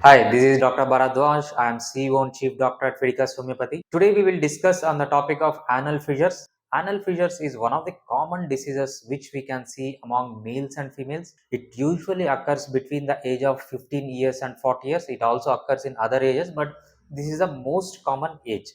Hi, this is Dr. Bharadwaz. I am CEO and Chief Doctor at Fidicus Homeopathy. Today we will discuss on the topic of anal fissures. Anal fissures is one of the common diseases which we can see among males and females. It usually occurs between the age of 15 years and 40 years. It also occurs in other ages, but this is the most common age.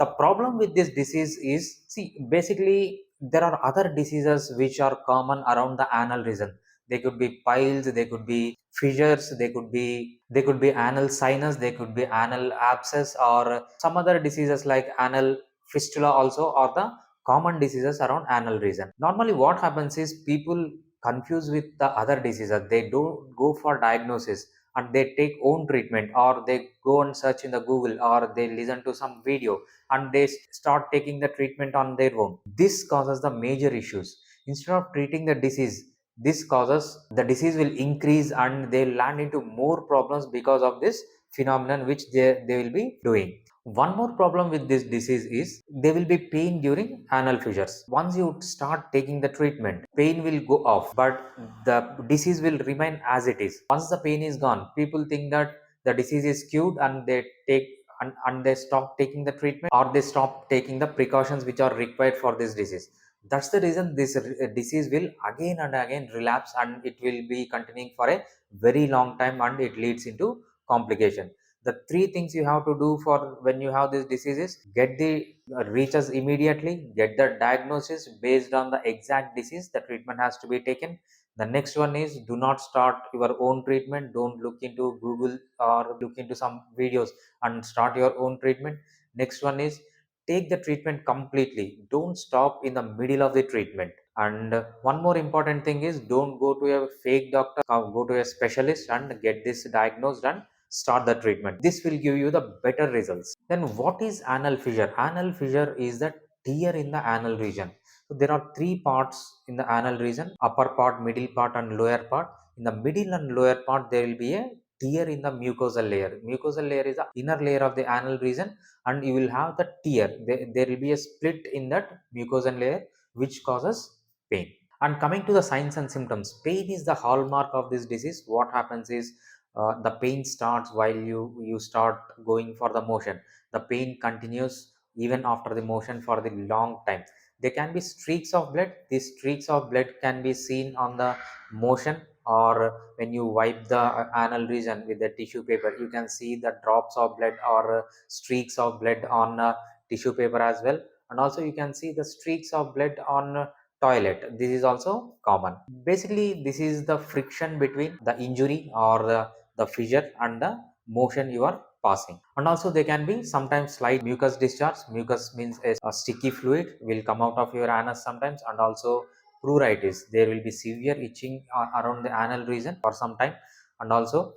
The problem with this disease is, basically there are other diseases which are common around the anal region. They could be piles, they could be fissures, they could be anal sinus, they could be anal abscess, or some other diseases like anal fistula also are the common diseases around anal region. Normally what happens is people confuse with the other diseases. They don't go for diagnosis and they take own treatment, or they go and search in the Google, or they listen to some video and they start taking the treatment on their own. This causes the major issues. Instead of treating the disease, this causes the disease will increase and they land into more problems because of this phenomenon which they will be doing. One more problem with this disease is there will be pain during anal fissures. Once you start taking the treatment, pain will go off, but the disease will remain as it is. Once the pain is gone, people think that the disease is cured and they take and they stop taking the treatment, or they stop taking the precautions which are required for this disease. That's the reason this disease will again and again relapse, and it will be continuing for a very long time, and it leads into complication. The three things you have to do for when you have this disease is get the reach us immediately, get the diagnosis based on the exact disease. The treatment has to be taken. The next one is do not start your own treatment. Don't look into Google or look into some videos and start your own treatment. Next one is take the treatment completely. Don't stop in the middle of the treatment. And one more important thing is don't go to a fake doctor, go to a specialist and get this diagnosed and start the treatment. This will give you the better results. Then what is anal fissure? Anal fissure is the tear in the anal region. So there are three parts in the anal region: upper part, middle part, and lower part. In the middle and lower part, there will be a tear in the mucosal layer. Mucosal layer is the inner layer of the anal region, and you will have the tear. There will be a split in that mucosal layer which causes pain. And coming to the signs and symptoms, pain is the hallmark of this disease. What happens is the pain starts while you start going for the motion. The pain continues even after the motion for the long time. There can be streaks of blood. These streaks of blood can be seen on the motion, or when you wipe the anal region with the tissue paper, you can see the drops of blood or streaks of blood on tissue paper as well. And also you can see the streaks of blood on toilet. This is also common. Basically this is the friction between the injury or the fissure and the motion you are passing. And also there can be sometimes slight mucus discharge. Mucus means a sticky fluid will come out of your anus sometimes. And also pruritus, there will be severe itching around the anal region for some time. And also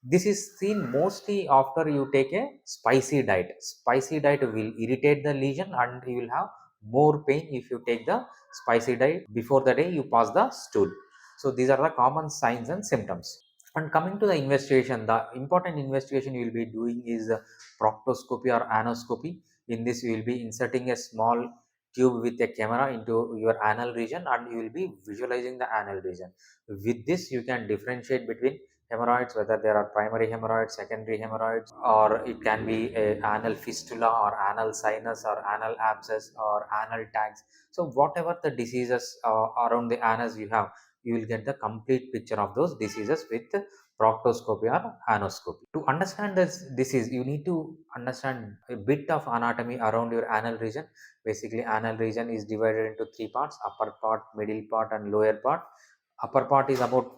this is seen mostly after you take a spicy diet. Spicy diet will irritate the lesion and you will have more pain if you take the spicy diet before the day you pass the stool. So these are the common signs and symptoms. And coming to the investigation, the important investigation you will be doing is proctoscopy or anoscopy. In this you will be inserting a small tube with a camera into your anal region, and you will be visualizing the anal region. With this you can differentiate between hemorrhoids, whether there are primary hemorrhoids, secondary hemorrhoids, or it can be a anal fistula or anal sinus or anal abscess or anal tags. So whatever the diseases around the anus you have, you will get the complete picture of those diseases with proctoscopy or anoscopy. To understand this disease, you need to understand a bit of anatomy around your anal region. Basically anal region is divided into three parts: upper part, middle part, and lower part. Upper part is about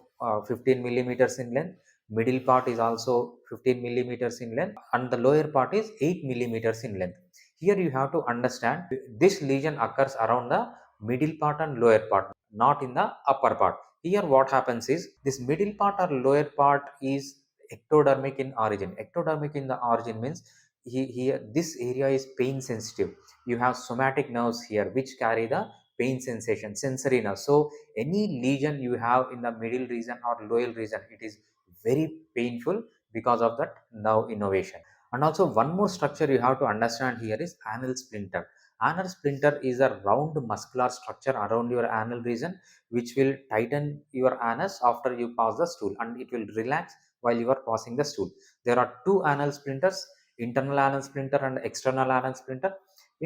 15 millimeters in length. Middle part is also 15 millimeters in length, and the lower part is 8 millimeters in length. Here you have to understand this lesion occurs around the middle part and lower part, not in the upper part. Here what happens is this middle part or lower part is ectodermic in origin. Ectodermic in the origin means here this area is pain sensitive. You have somatic nerves here which carry the pain sensation, sensory nerve. So any lesion you have in the middle region or lower region, it is very painful because of that nerve innervation. And also one more structure you have to understand here is anal splinter. Anal splinter is a round muscular structure around your anal region which will tighten your anus after you pass the stool, and it will relax while you are passing the stool. There are two anal splinters, internal anal splinter and external anal splinter.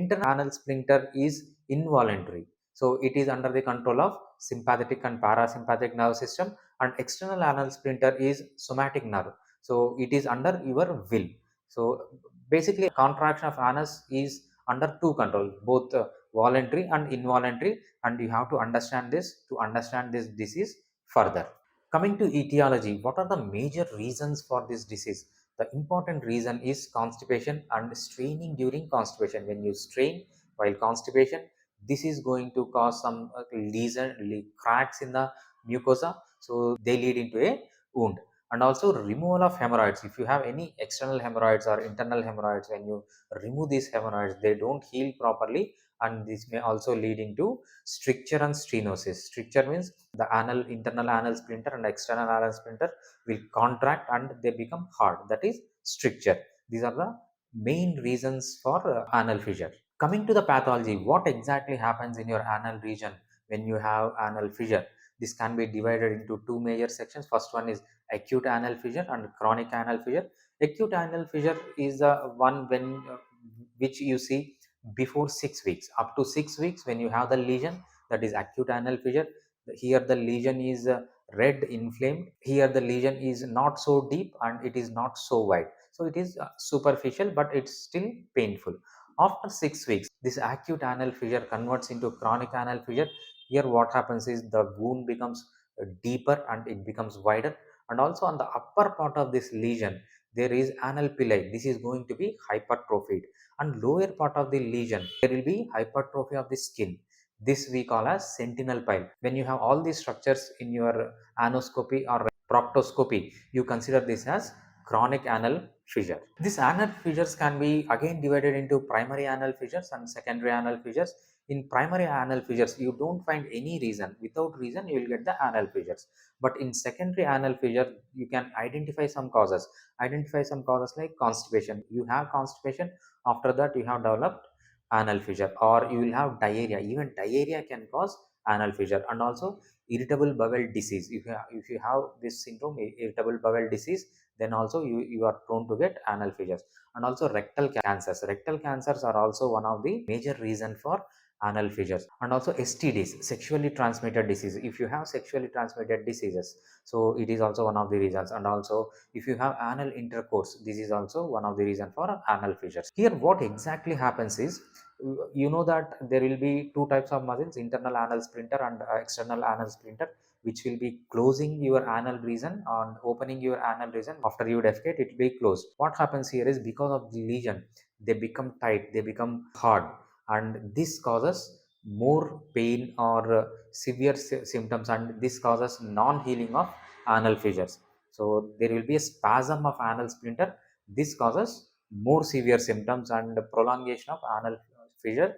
Internal anal splinter is involuntary, so it is under the control of sympathetic and parasympathetic nerve system, and external anal splinter is somatic nerve, so it is under your will. So basically contraction of anus is under two control, both voluntary and involuntary, and you have to understand this to understand this disease further. Coming to etiology, what are the major reasons for this disease? The important reason is constipation and straining during constipation. When you strain while constipation, this is going to cause some cracks in the mucosa, so they lead into a wound. And also removal of hemorrhoids. If you have any external hemorrhoids or internal hemorrhoids, when you remove these hemorrhoids, they don't heal properly, and this may also lead into stricture and stenosis. Stricture means the internal anal splinter and external anal splinter will contract and they become hard. That is stricture. These are the main reasons for anal fissure. Coming to the pathology, what exactly happens in your anal region when you have anal fissure? This can be divided into two major sections. First one is acute anal fissure and chronic anal fissure. Acute anal fissure is the one when which you see before 6 weeks. Up to 6 weeks, when you have the lesion, that is acute anal fissure. Here the lesion is red, inflamed. Here the lesion is not so deep and it is not so wide, so it is superficial, but it's still painful. After 6 weeks, this acute anal fissure converts into chronic anal fissure. Here what happens is the wound becomes deeper and it becomes wider, and also on the upper part of this lesion there is anal pili. This is going to be hypertrophied, and lower part of the lesion there will be hypertrophy of the skin. This we call as sentinel pile. When you have all these structures in your anoscopy or proctoscopy, you consider this as chronic anal fissure. These anal fissures can be again divided into primary anal fissures and secondary anal fissures. In primary anal fissures, you don't find any reason. Without reason, you will get the anal fissures. But in secondary anal fissure, you can identify some causes. Identify some causes like constipation. You have constipation, after that you have developed anal fissure, or you will have diarrhea. Even diarrhea can cause anal fissure. And also irritable bowel disease. If you have this syndrome, irritable bowel disease, then also you are prone to get anal fissures. And also rectal cancers. Rectal cancers are also one of the major reason for anal fissures. And also STDs, sexually transmitted disease. If you have sexually transmitted diseases, so it is also one of the reasons. And also if you have anal intercourse, this is also one of the reason for anal fissures. Here what exactly happens is, you know that there will be two types of muscles, internal anal splinter and external anal splinter, which will be closing your anal region and opening your anal region. After you defecate, it will be closed. What happens here is, because of the lesion, they become tight, they become hard, and this causes more pain or severe symptoms, and this causes non-healing of anal fissures. So there will be a spasm of anal splinter. This causes more severe symptoms and prolongation of anal fissure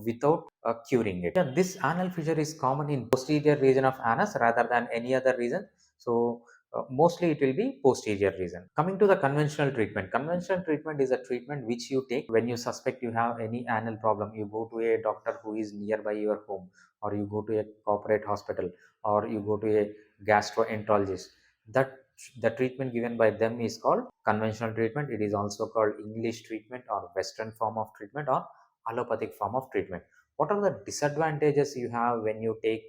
without curing it. Yeah, this anal fissure is common in posterior region of anus rather than any other region. So mostly it will be posterior region. Coming to the conventional treatment. Conventional treatment is a treatment which you take when you suspect you have any anal problem. You go to a doctor who is nearby your home, or you go to a corporate hospital, or you go to a gastroenterologist. That the treatment given by them is called conventional treatment. It is also called English treatment or Western form of treatment or allopathic form of treatment. What are the disadvantages you have when you take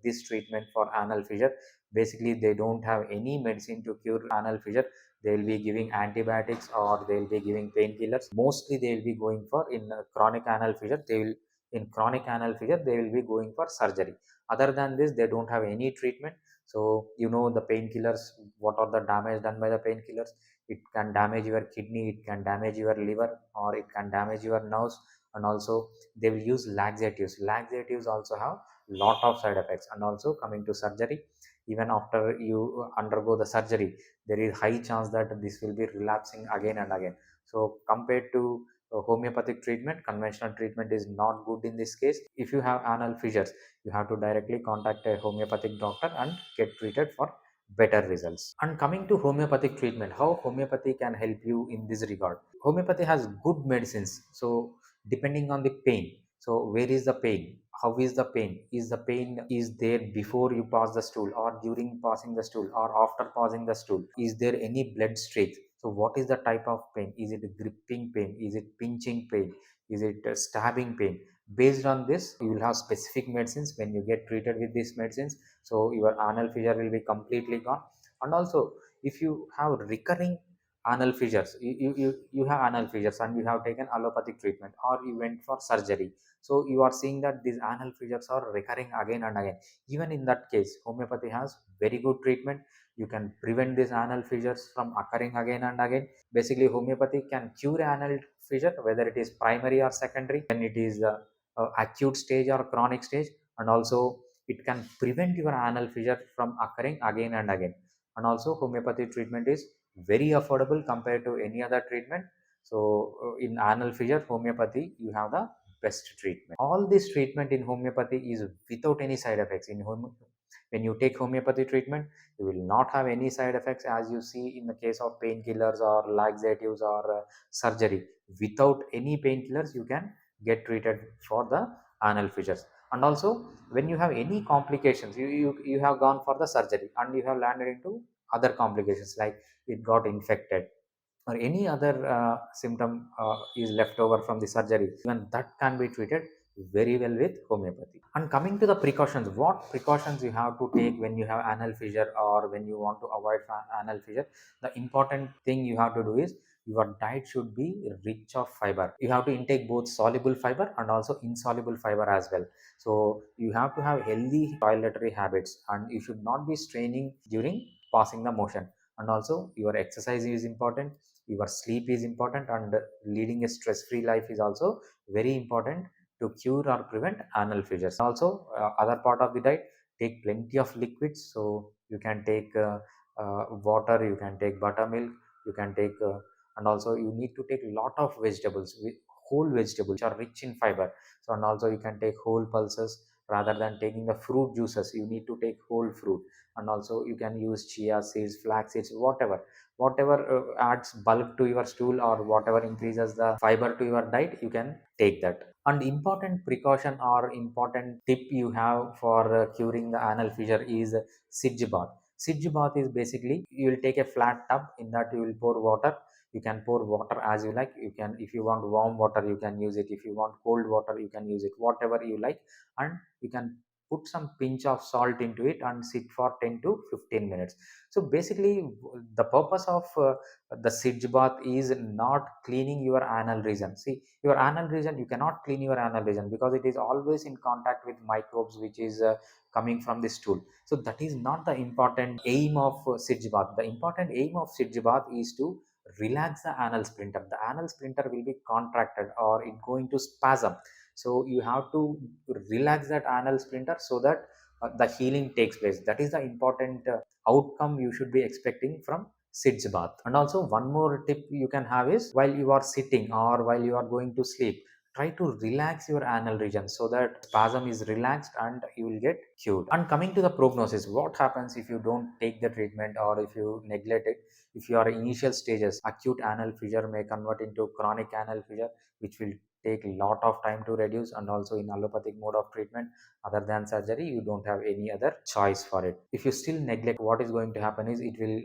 this treatment for anal fissure? Basically, they don't have any medicine to cure anal fissure. They will be giving antibiotics or they will be giving painkillers. Mostly, they will be going for in chronic anal fissure. They will be going for surgery. Other than this, they don't have any treatment. So you know the painkillers. What are the damage done by the painkillers? It can damage your kidney. It can damage your liver, or it can damage your nerves. And also they will use laxatives also have lot of side effects. And also coming to surgery, even after you undergo the surgery, there is high chance that this will be relapsing again and again. So compared to homeopathic treatment, conventional treatment is not good in this case. If you have anal fissures, you have to directly contact a homeopathic doctor and get treated for better results. And coming to homeopathic treatment, how homeopathy can help you in this regard? Homeopathy has good medicines, so depending on the pain. So where is the pain? how is the pain, is the pain is there before you pass the stool or during passing the stool or after passing the stool, is there any blood streak, so what is the type of pain, is it gripping pain, is it pinching pain, is it stabbing pain. Based on this you will have specific medicines when you get treated with these medicines, so your anal fissure will be completely gone. And also if you have recurring anal fissures, you have anal fissures and you have taken allopathic treatment or you went for surgery, so you are seeing that these anal fissures are recurring again and again. Even in that case homeopathy has very good treatment. You can prevent these anal fissures from occurring again and again. Basically homeopathy can cure anal fissure whether it is primary or secondary, when it is acute stage or chronic stage. And also it can prevent your anal fissure from occurring again and again. And also homeopathy treatment is very affordable compared to any other treatment. So in anal fissure homeopathy you have the best treatment. All this treatment in homeopathy is without any side effects. When you take homeopathy treatment you will not have any side effects as you see in the case of painkillers or laxatives or surgery. Without any painkillers you can get treated for the anal fissures. And also when you have any complications, you have gone for the surgery and you have landed into other complications like it got infected or any other symptom is left over from the surgery, even that can be treated very well with homeopathy. And coming to the precautions, what precautions you have to take when you have anal fissure or when you want to avoid anal fissure, the important thing you have to do is your diet should be rich of fiber. You have to intake both soluble fiber and also insoluble fiber as well. So you have to have healthy toiletry habits and you should not be straining during passing the motion. And also your exercise is important, your sleep is important, and leading a stress-free life is also very important to cure or prevent anal fissures. Also, other part of the diet, take plenty of liquids. So you can take water, you can take buttermilk, you can take, and also you need to take a lot of vegetables, whole vegetables which are rich in fiber. So and also you can take whole pulses rather than taking the fruit juices. You need to take whole fruit. And also you can use chia seeds, flax seeds, whatever adds bulk to your stool or whatever increases the fiber to your diet, you can take that. And important precaution or important tip you have for curing the anal fissure is sidge bath. Sidge bath is basically you will take a flat tub, in that you will pour water. You can pour water as you like. You can, if you want warm water you can use it, if you want cold water you can use it, whatever you like. And you can put some pinch of salt into it and sit for 10 to 15 minutes. So basically the purpose of the sidge bath is not cleaning your anal region. See, your anal region, you cannot clean your anal region because it is always in contact with microbes which is coming from the stool. So that is not the important aim of sidge bath. The important aim of sidge bath is to relax the anal splinter. The anal splinter will be contracted or it going to spasm. So you have to relax that anal splinter so that the healing takes place. That is the important outcome you should be expecting from sidge bath. And also one more tip you can have is, while you are sitting or while you are going to sleep, try to relax your anal region so that spasm is relaxed and you will get cured. And coming to the prognosis, what happens if you don't take the treatment or if you neglect it? If you are in initial stages, acute anal fissure may convert into chronic anal fissure, which will take a lot of time to reduce. And also in allopathic mode of treatment, other than surgery, you don't have any other choice for it. If you still neglect, what is going to happen is it will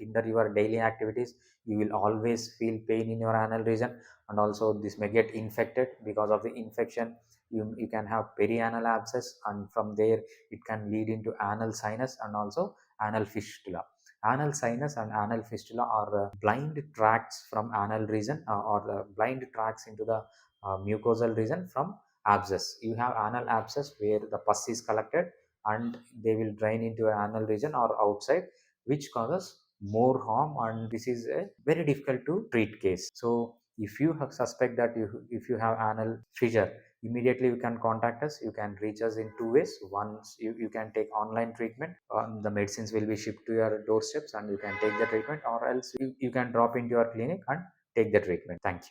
hinder your daily activities. You will always feel pain in your anal region, and also this may get infected. Because of the infection, you can have perianal abscess, and from there it can lead into anal sinus and also anal fistula. Anal sinus and anal fistula are blind tracts from anal region, or blind tracts into the mucosal region from abscess. You have anal abscess where the pus is collected and they will drain into an anal region or outside, which causes more harm, and this is a very difficult to treat case. So if you have suspect that if you have anal fissure, immediately you can contact us. You can reach us in two ways. Once you can take online treatment, the medicines will be shipped to your doorsteps and you can take the treatment, or else you can drop into your clinic and take the treatment. Thank you.